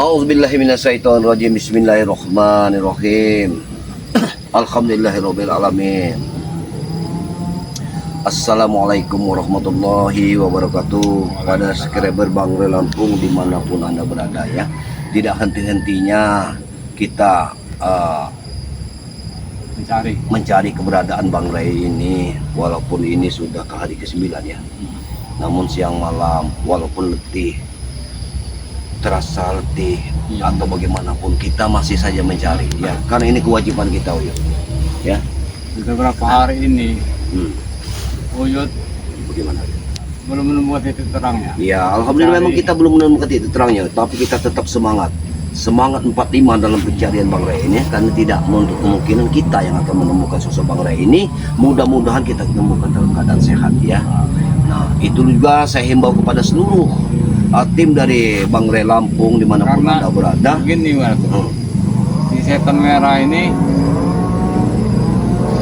A'udzubillahi minasyaitonirrajim. Bismillahirrahmanirrahim. Alhamdulillahirabbil alamin. Assalamualaikum warahmatullahi wabarakatuh. Pada subscriber Bang Ray Lampung dimanapun Anda berada ya, tidak henti-hentinya kita mencari keberadaan Bang Ray ini. Walaupun ini sudah ke hari ke-9 ya, namun siang malam walaupun letih, terasa letih atau bagaimanapun, kita masih saja mencari ya, karena ini kewajiban kita Uyut ya. Sudah berapa hari ini Uyut Bagaimana? belum menemukan titik terangnya. Ya alhamdulillah, memang kita belum menemukan titik terangnya, tapi kita tetap semangat 45 dalam pencarian Bang Ray ini, karena tidak menutup kemungkinan kita yang akan menemukan sosok Bang Ray ini. Mudah-mudahan kita temukan dalam keadaan sehat ya. Nah itu juga saya himbau kepada seluruh tim dari Bang Ray Lampung dimanapun Karena Anda berada. begini si setan merah ini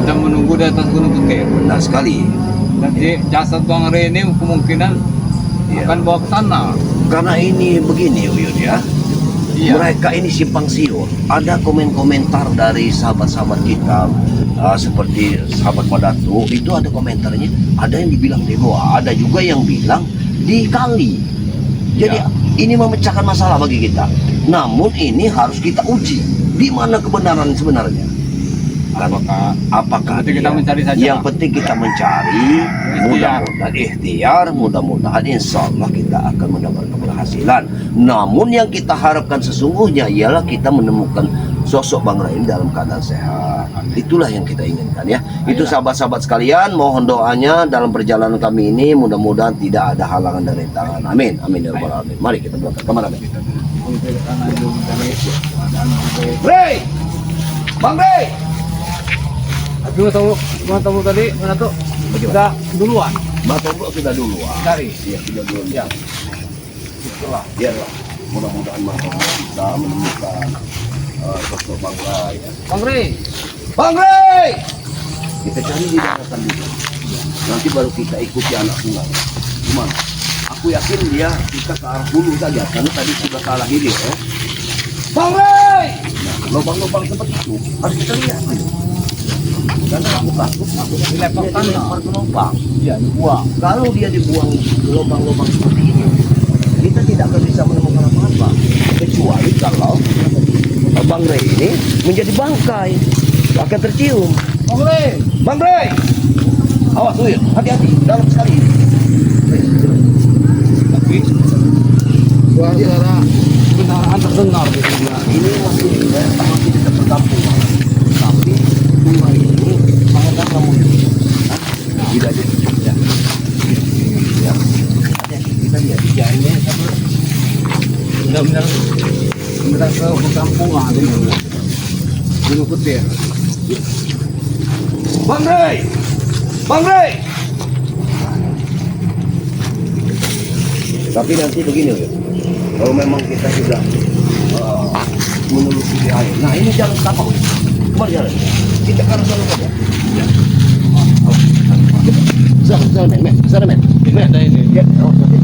sedang menunggu di atas Gunung Petir. Benar sekali. Jadi jasad Bang Ray ini kemungkinan akan bawa ke sana. Karena ini begini Uyun ya, mereka ini simpang siur. Ada komentar dari sahabat-sahabat kita, seperti sahabat Madatu, itu ada komentarnya, ada yang dibilang di goa, ada juga yang bilang di kali. Jadi ini memecahkan masalah bagi kita. Namun ini harus kita uji, di mana kebenaran sebenarnya. Apakah kita mencari saja. Yang penting kita mencari, mudah-mudahan ikhtiar, mudah-mudahan insya Allah kita akan mendapatkan keberhasilan. Namun yang kita harapkan sesungguhnya ialah kita menemukan sosok Bang Ray dalam keadaan sehat. Itulah yang kita inginkan ya. Itu sahabat-sahabat sekalian, mohon doanya dalam perjalanan kami ini, mudah-mudahan tidak ada halangan dan rintangan. Amin, amin ya rabbal alamin. Mari kita berangkat kemana? Ray, Bang Ray. Aduh, tahu tadi mana tuh? Sudah duluan. Batombro sudah duluan. Cari. Iya, sudah duluan. Ya. Itulah, biarlah. Mudah-mudahan Batombro bisa menemukan sosok Bang Ray ya. Bang Ray. Bang Ray! Kita cari di daratan dulu. Nanti baru kita ikuti anak sungai. Gimana? Aku yakin dia kita ke arah hulu saja, karena tadi sudah salah ini ya. Bang Ray! Nah, lubang-lubang seperti itu harus kita lihat. Karena aku takut dilempar tanah, lubang. Iya, dibuang. Kalau dia dibuang lubang-lubang seperti ini, kita tidak akan bisa menemukan apa-apa, kecuali kalau Bang Ray ini menjadi bangkai, akan tercium. Bang Ray. Bang Ray, awas Uyut, hati-hati, dalam sekali. Tapi suara kebenaran terdengar di sini. Ini masih masih dekat perkampungan, tapi sungai ini sangat dalam. Tidak ada. Ya. Ya. Kita lihat. Ya ini benar-benar ke perkampungan ini. Gunung Petir. Bang Ray, Bang Ray. Tapi nanti begini Uyut, kalau memang kita sudah menelusuri air, nah ini jalan setapak, kemana jalan? Kita ke arah sana saja. Ya. Sana men, sana men. Ini ada ini. Ya, oh, nanti.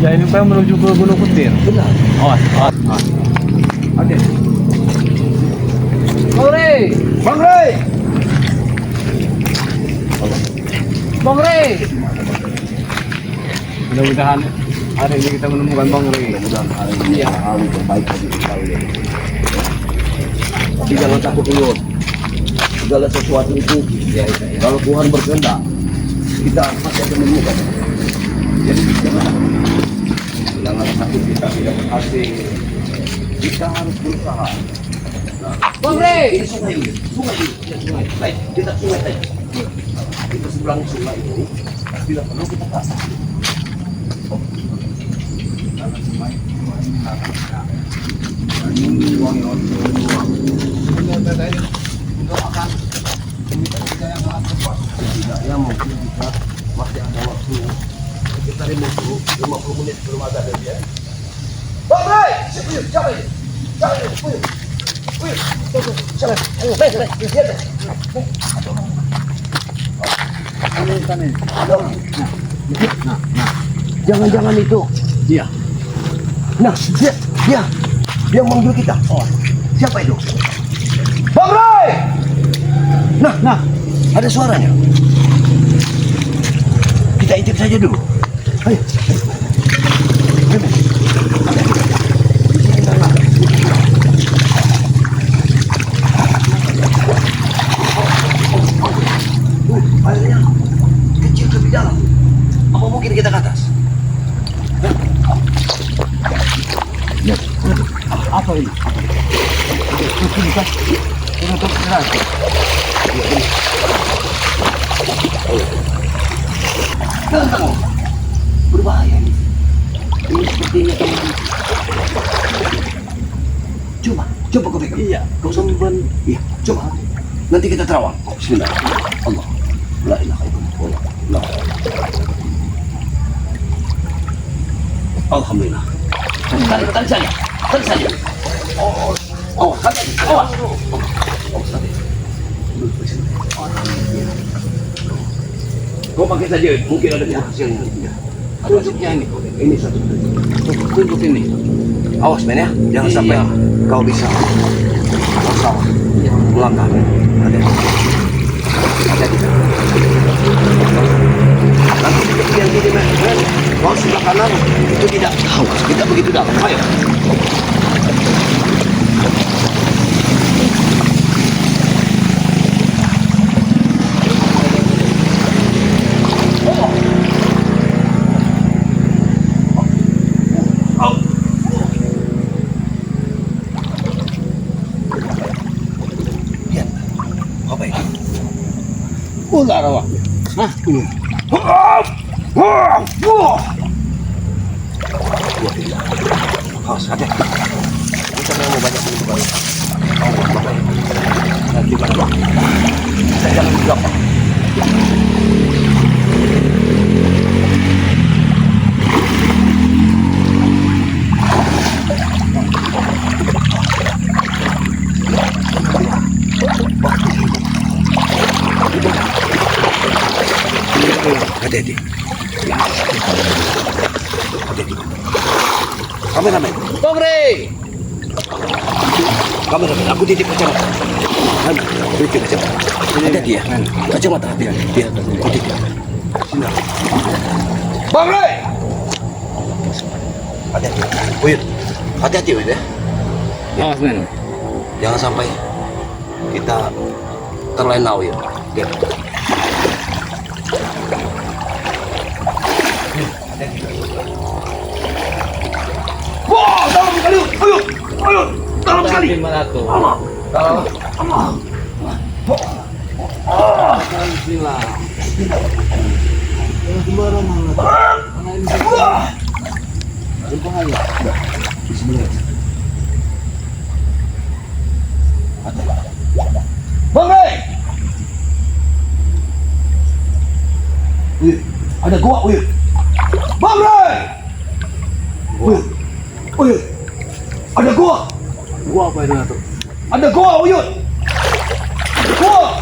Ya ini pengen menuju ke Gunung Petir. Benar. Awas. Oke. Bang Ray. Bang Ray. Bang Ray. Mudah-mudahan hari ini kita menemukan Bang Ray. Mudah-mudahan hari ini hal yang terbaik bagi kita ini. Tapi jangan takut Uyut. Segala sesuatu itu, kalau Tuhan berkehendak, kita pasti akan menemukan. Jadi jangan takut kita tidak berhasil. Kita harus berusaha. Nah, Bang Ray. ini sungai ini, sungai. Baik, kita sungai saja. Kita seberang sungai ini, tidak perlu kita kasih. Setidaknya mungkin bisa masih ada waktu sekitar 50 menit belum ada dari dia. Bang Ray, siapa ini? Siapa ini? Jangan-jangan itu. Iya. Nah, dia yang manggil kita. Oh, siapa itu? Bang Ray! Nah, ada suaranya. Kita intip saja dulu. Ayo. Airnya kecil lebih dalam. Apa mungkin kita ke atas? Ya. Apa ini? Ini kan. Ini untuk keras. Jangan, berbahaya ini. Ini sepertinya teman. Coba kau pegang. Iya. Kau sambil. Iya, coba. Nanti kita terawang. Bismillah. Allah. La ilaha illallah. La. Alhamdulillah. Tarik saja. Oh, tarik. Tarik. Kau pakai saja, mungkin ada hasilnya. Tunjuknya ini. Ini satu. Tunjuk ini. Awas men ya, jangan sampai kau bisa salah melangkah. Hati-hati. Nanti di bagian sini men, kau sebelah kanan itu tidak tahu. Kita begitu dalam. Ayo. Ular apa? Hah? Awas, hati. Kita mau banyak minum baru. Nanti mana? Kita jangan di belakang. Hati-hati. Hati-hati. Kameramen. Bang Ray. Kameramen, aku titip kacamata. Titip kacamata. Hati-hati ya. Kacamata, hati-hati. Dia, aku titip. Sini. Bang Ray! Hati-hati. Uyut. Hati-hati, Uyut ya. Awas men. Jangan sampai kita terlena, Uyut. Oke. Wah, dalam sekali, ayo, dalam sekali. Allah. Bismillah. Bang Ray! Ada gua, Uyut. Bang Ray! Uyut. Ada gua. Gua apa itu tuh? Ada gua, Uyut. Gua.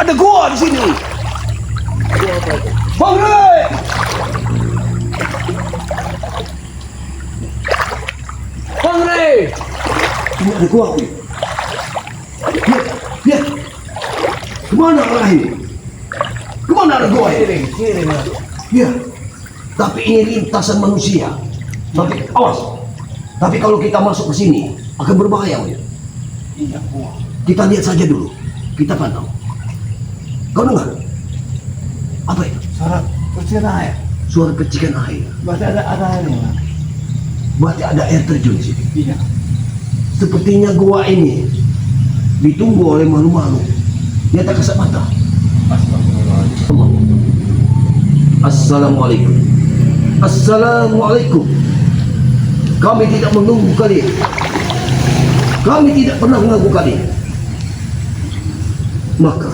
Ada gua di sini. Gua apa itu? Bang Ray! Bang Ray. Ini ada gua, Uyut. Lihat. Kemana arah ini? Kemana ada gua ini? Kiri. Ya. Tapi ini lintasan manusia. Tapi awas. Tapi kalau kita masuk ke sini akan berbahaya, Uyut. Iya, gua. Kita lihat saja dulu. Kita pantau. Kau dengar? Apa itu? Suara percikan air. Suara percikan air. Berarti ada ini. Berarti ada air terjun di sini. Iya. Sepertinya gua ini ditunggu oleh makhluk-makhluk. Dia tak kasat mata. Assalamualaikum. Assalamualaikum. Kami tidak menunggu kalian. Kami tidak pernah mengganggu kalian. Maka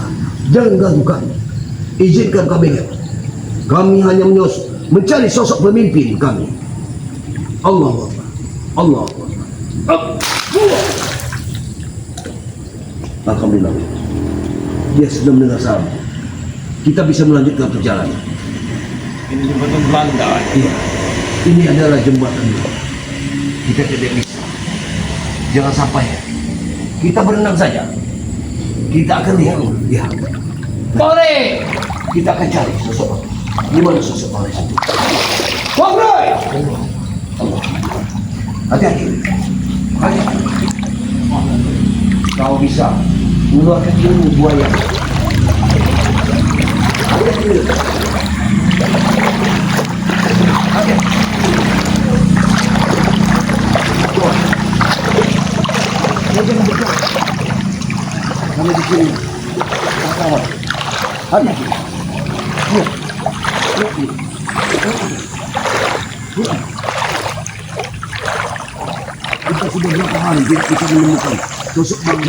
jangan ganggu kami. Izinkan kami lewat. Kami hanya mencari sosok pemimpin kami. Allahu Akbar. Allahu Akbar. Alhamdulillah. Dia sudah mendengar salam. kita bisa melanjutkan perjalanan. Ini jembatan Belanda. Iya, ini adalah jembatan. Kita tidak bisa. Jangan sampai kita berenang saja. Kita akan lihat. Ya. Bore! Kita akan cari sosok. Di mana sosok Bore itu? Bore! Allah. Hati-hati. Hati-hati. Kau bisa mengeluarkan ilmu buaya. Hati-hati. Hati-hati. Jangan bergerak. Kami di sini. Kawan. Hati-hati. Lihat. Kita sudah berapa hari kita menemukan sosok Bang.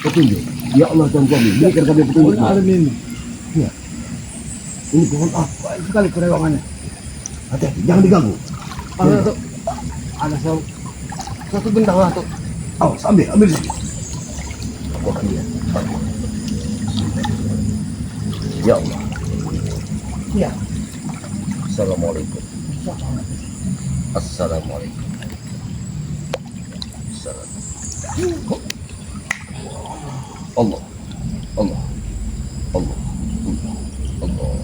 Petunjuk. Ya Allah Tuhan kami, berikan kami petunjuk. Ini. Ya. Ini pohon apa? Sekali kerewangannya. Hati-hati, jangan diganggu. Ada tuh. Ada satu benda lah tuh. Awas, ambil saja. Aku akan lihat. Ya Allah. Iya. Assalamualaikum. Assalamualaikum. Assalamualaikum. Allah. Allah. Allah. Allah.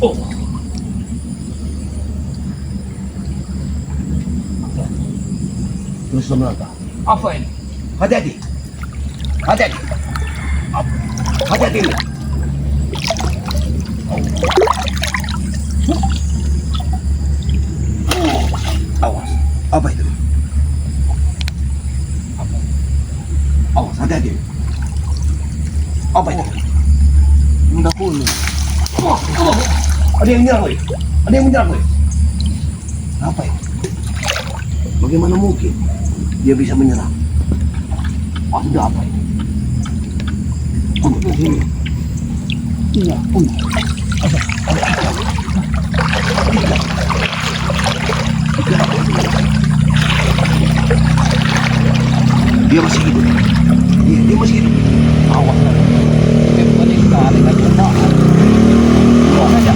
Allah. Terus melangkah. Apa ini? Hati-hati. Hati-hati. Hati-hati. Awas. Apa itu? Awas, hati-hati. Apa itu? Benda kuning. Ada yang menyerang, weh. Ada yang menyerang, weh. Apa itu? Bagaimana mungkin dia bisa menyerang? Ada apa ini? Di sini. Iya. Dia masih hidup. Dia masih hidup. Awas. Paling sekali kan cobaan. Awas saja.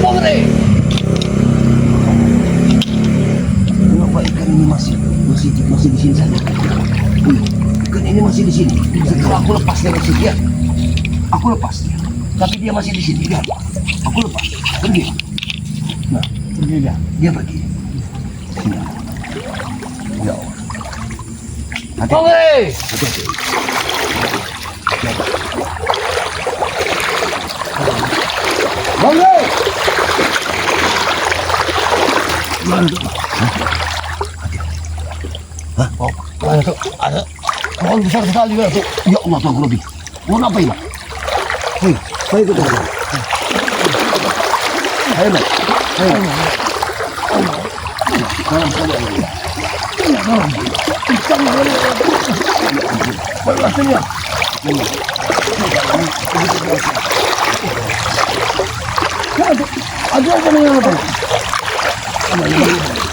Bore! Kenapa ikan ini masih di sini saja? Ikan ini masih di sini. Setelah aku lepas dari sini, ya. Aku lepas dia. Tapi dia masih di sini. Lihat. Aku lepas. Pergi. Nah, Pergi dia. dia pergi. Nah. Ya Allah. Hati-hati. Bore! Hati-hati. Bangga. Hah? Oh, ada tuh. Ada. Pohon besar sekali ya tuh. Ya Allah Tuhan Robi. Mau apa ini? Hei, saya ikut aja. Ayo, Mak. Ayo. Salam saja. Ikan ini. Berasnya. Ada apa nih apa?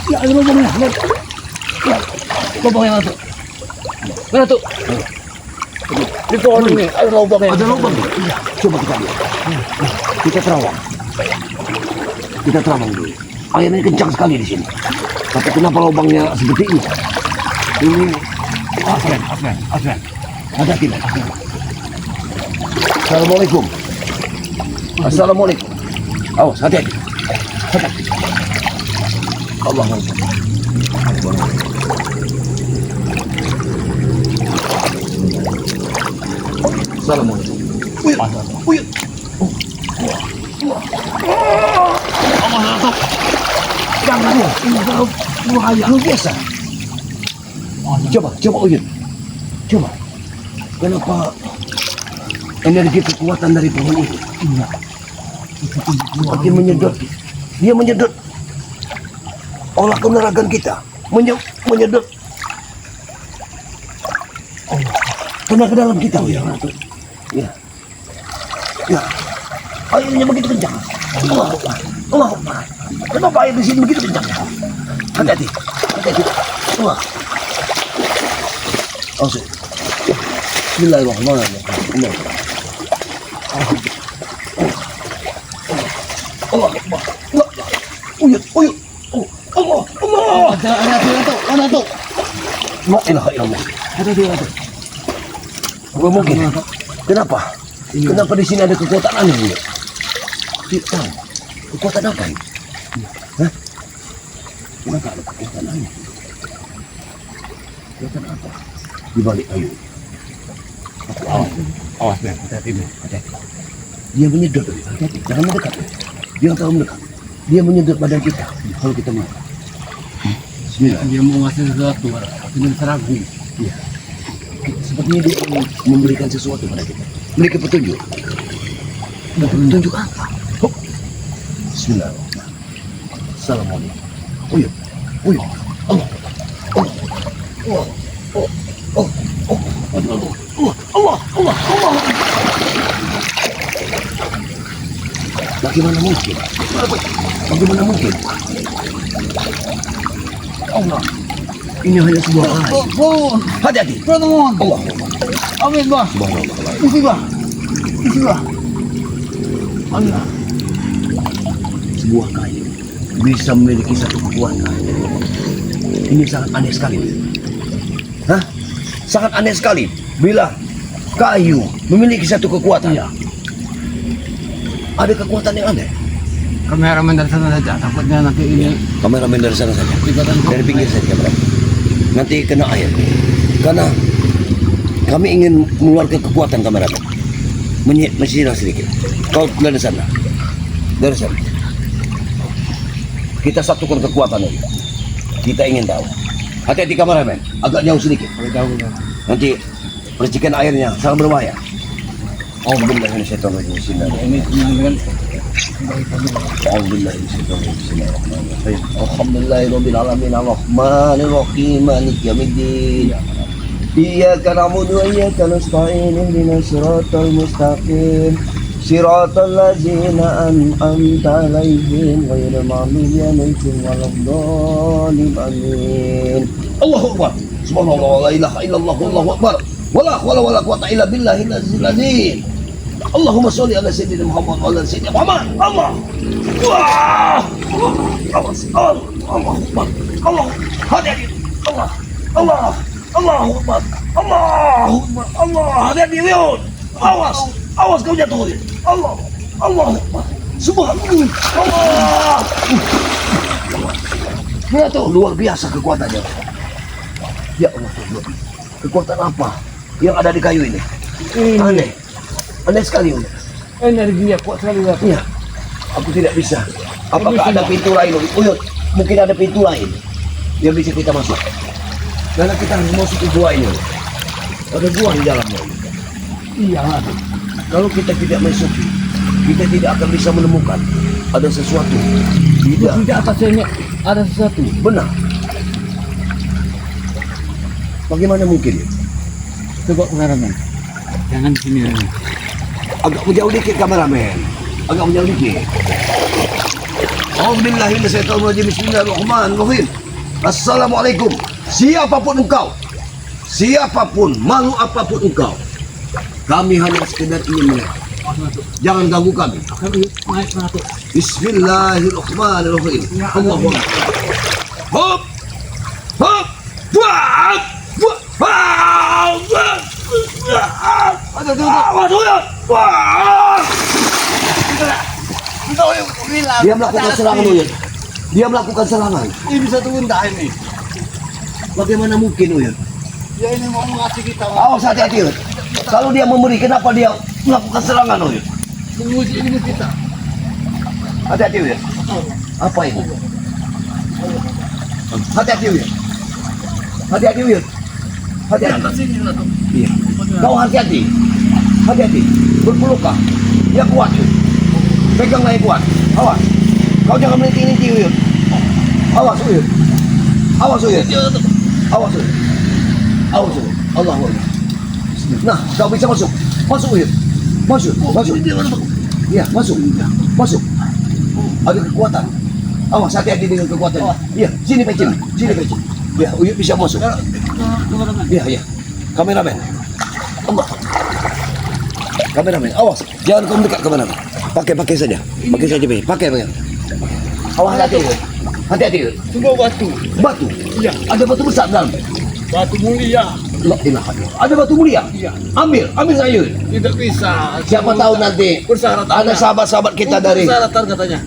Ya ada apa nih? Ya, lubang yang ada. Mana tuh? Di pohon ini ada lubang yang. Ada lubang. Iya. Coba kita lihat. Kita terawang. Kita terawang dulu. Airnya kencang sekali di sini. Tapi kenapa lubangnya seperti ini? Ini Aslan. Hati-hati, Mak. Assalamualaikum. Assalamualaikum. Awas, hati-hati. Hati-hati. Allah Akbar. Assalamualaikum. Uyut. Jangan, ini kalau bahaya. Lu biasa. Coba Uyut. Coba. Kenapa energi kekuatan dari pohon ini? Iya. Makin menyedot. Dia menyedot olah keneragan kita. Menyedot tenaga dalam kita. Ya. Ya. Ya. Airnya begitu kencang. Allah. Kenapa air di sini begitu kencang? Hati-hati. Hati-hati. Wah. Masuk. Bismillahirrahmanirrahim. Allah Akbar. Uyut. Allah. Ada tuh. La ilaha illallah. Ada tuh. Gua mungkin. Kenapa? Kenapa di sini ada kekuatan aneh ini? Tidak tahu. Kekuatan apa ini? Hah? Kenapa ada kekuatan aneh? Kekuatan apa? Di balik kayu. Awas Ben, hati-hati Ben. Hati-hati. Dia menyedot. Hati-hati. Jangan mendekat. Jangan terlalu mendekat. Dia menyedot badan kita. Kalau kita makan. Bismillah. Dia mau ngasih sesuatu, dengan seragu. Iya. Sepertinya dia ingin memberikan sesuatu pada kita. Memberikan petunjuk. Petunjuk apa? Hop. Bismillahirrahmanirrahim. Assalamualaikum. Uyup. Allah. Allah. Bagaimana mungkin? Allah. Ini hanya sebuah air. Hati-hati. Allah. Amin, Bah. Subhanallah. Isi, Bah. Allah. Sebuah kayu bisa memiliki satu kekuatan. Ini sangat aneh sekali. Hah? Sangat aneh sekali. Bila kayu memiliki satu kekuatan. Iya. Ada kekuatan yang aneh. Kameramen dari sana saja. Takutnya nanti ini Kameramen dari sana saja. kelihatan Dari pinggir saja kameramen. Nanti kena air. Karena kami ingin mengeluarkan kekuatan kameramen. Menyiram sedikit. Kau dari sana. Dari sana. Kita satukan kekuatan ini. Kita ingin tahu. Hati-hati kameramen. Agak jauh sedikit. Nanti percikan airnya sangat berbahaya. Oh, benar ini saya tahu ini sinar. ini dengan Bismillahirrahmanirrahim. Alhamdulillahirabbil alamin arrahmanir rahim maliki yaumiddin. Iyyaka na'budu wa iyyaka nasta'in ihdinas siratal mustaqim. Siratal ladzina an'amta 'alaihim ghairil maghdubi 'alaihim waladdallin. Amin. Allahu akbar. Subhanallah la ilaha illallah wallahu akbar. Wala hawla wala quwwata illa billahil azizil azim. Allahumma sholli ala sayyidina Muhammad wa ala sayyidina Muhammad. Allah. Wah. Allah Akbar. Allah. Hati-hati. Allah. Allahu Akbar. Allah. Hati-hati, Leon. Awas kau jatuh. Allah. Akbar. Subhanallah. Allah. Lihat tuh, luar biasa kekuatannya. Ya Allah, kekuatan apa yang ada di kayu ini? Aneh sekali. energinya kuat sekali. Iya. Aku tidak bisa. Apakah ada pintu lain? Uyut, mungkin ada pintu lain yang bisa kita masuk. Karena kita harus masuk ke gua ini. Ada gua di dalamnya. Iya, ada. Kalau kita tidak masuk, kita tidak akan bisa menemukan ada sesuatu. Tidak. Tidak atasnya ada sesuatu. Benar. Bagaimana mungkin? Coba kameramen. Jangan di sini. Agak menjauh dikit kameramen. Agak menjauh dikit. A'udzubillahiminasyaitonirrajim. Bismillahirrahmanirrahim. Assalamualaikum. Siapapun engkau, siapapun, makhluk apapun engkau, kami hanya sekedar ingin melihat. Jangan ganggu kami. Naik satu. Bismillahirrahmanirrahim. Allahu Akbar. Hop, hop, buat, buat. Ada tuh. Wah. Dia melakukan serangan, Uyut. Dia melakukan serangan. Ini bisa turun dah ini. Bagaimana mungkin, Uyut? Ya ini mau ngasih kita. Awas hati-hati, Uyut. Kalau dia memberi, kenapa dia melakukan serangan, Uyut? Menguji ilmu kita. Hati-hati, Uyut. Apa itu? Hati-hati, Uyut. Hati-hati, Uyut. Hati-hati. Sini lah tuh. Iya. Kau hati-hati. Hati-hati. Berpelukan. Dia kuat, Uyut. Peganglah yang kuat. Awas. Kau jangan melinting-linting, Uyut. Awas, Uyut. Awas, Uyut. Awas, Uyut. Awas, Uyut. Allahu Akbar. Nah, kau bisa masuk. Masuk, Uyut. Masuk. Iya, masuk. Masuk. Ada kekuatan. Awas, hati-hati dengan kekuatan. Iya, sini pecin. Sini pecin. Iya, Uyut bisa masuk. Iya, iya. Kameramen. Kameramen, awas. Jangan kau dekat kameramen. Pakai saja. Pakai saja, Be. Pakai. Awas hati. Hati-hati. Semua batu. Batu. Iya. Ada batu besar dalam. Batu mulia. La ilaha illallah. Ada batu mulia. Iya. Ambil saja. Tidak bisa. Siapa tahu nanti Persyaratan. ada sahabat-sahabat kita dari Persyaratan katanya.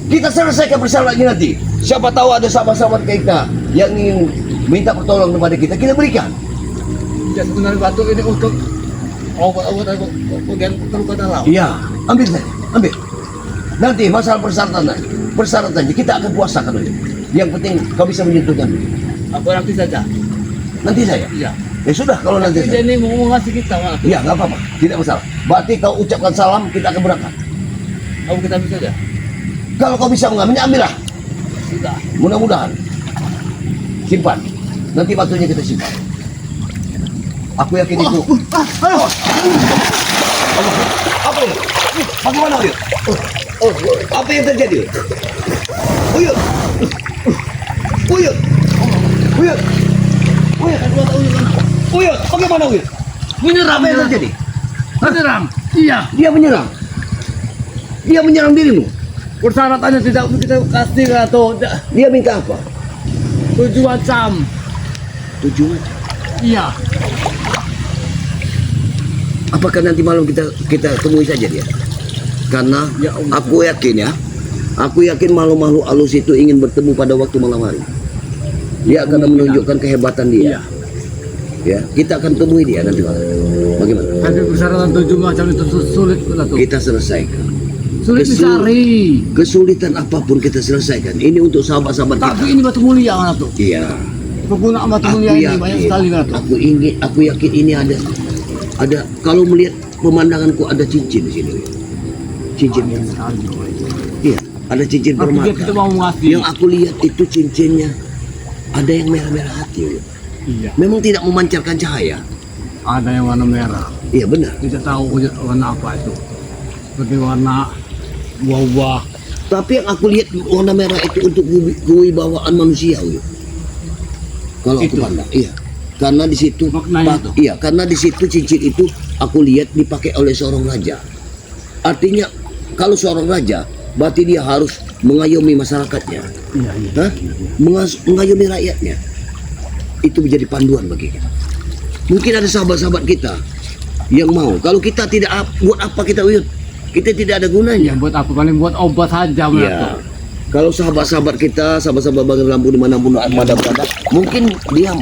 kita selesaikan persyaratannya nanti. Siapa tahu ada sahabat-sahabat kita yang ingin minta pertolongan kepada kita berikan. Ya sebenarnya batu ini untuk obat-obat bagian terluka dalam. Iya, ambil saja, ambil. Nanti masalah persyaratannya kita akan puasakan dulu. Yang penting kau bisa menyentuhkan dulu. Aku nanti saja. Nanti saya. Iya. Ya sudah kalau nanti Dia saya. ini mau ngasih kita mana? Iya, nggak apa-apa, tidak masalah. Berarti kau ucapkan salam, kita akan berangkat. Aku kita bisa saja. Kalau kau bisa mengambilnya, ambillah. Sudah. Mudah-mudahan. Simpan. Nanti batunya kita simpan. Aku yakin itu. Apa ini? Bagaimana, Uyut? Apa yang terjadi? Uyut. Uyut. Uyut. Uyut, bagaimana, Uyut? Menyerang. Apa yang terjadi? Menyerang. Iya. Dia menyerang. Dia menyerang dirimu. Persyaratannya tidak kita kasih atau Dia minta apa? 7 macam. 7 macam. Iya. Apakah nanti malam kita temui saja dia? Karena Ya Allah. aku yakin makhluk-makhluk halus itu ingin bertemu pada waktu malam hari. Dia akan menunjukkan kehebatan dia. Iya. Ya, kita akan temui dia nanti malam. Bagaimana? Tapi persyaratan 7 macam itu sulit betul. Kita selesaikan. Sulit dicari. Kesulitan apapun kita selesaikan. Ini untuk sahabat-sahabat kita. Tapi ini batu mulia mana tuh? Iya. Kegunaan batu mulia ini banyak sekali mana tuh? Aku yakin ini ada kalau melihat pemandanganku ada cincin di sini. Cincin. Iya, ada cincin Tapi dia kita permata. mau ngasih. Yang aku lihat itu cincinnya ada yang merah-merah hati. Iya. Memang tidak memancarkan cahaya. Ada yang warna merah. Iya benar. Tidak tahu warna apa itu. Seperti warna buah-buah. Tapi yang aku lihat warna merah itu untuk kewibawaan manusia. Uyut. Kalau aku Itu. pandang, iya. Karena di situ Maknanya itu. iya, karena di situ cincin itu aku lihat dipakai oleh seorang raja. Artinya kalau seorang raja berarti dia harus mengayomi masyarakatnya. Iya, iya. Hah? Mengayomi rakyatnya. Itu menjadi panduan bagi kita. Mungkin ada sahabat-sahabat kita yang mau. Kalau kita tidak buat apa kita, Uyut? Kita tidak ada gunanya. Iya, buat apa? Paling buat obat saja mana Iya. tuh. Kalau sahabat-sahabat kita, sahabat-sahabat Bangun Lampu dimanapun ada berada, mungkin dia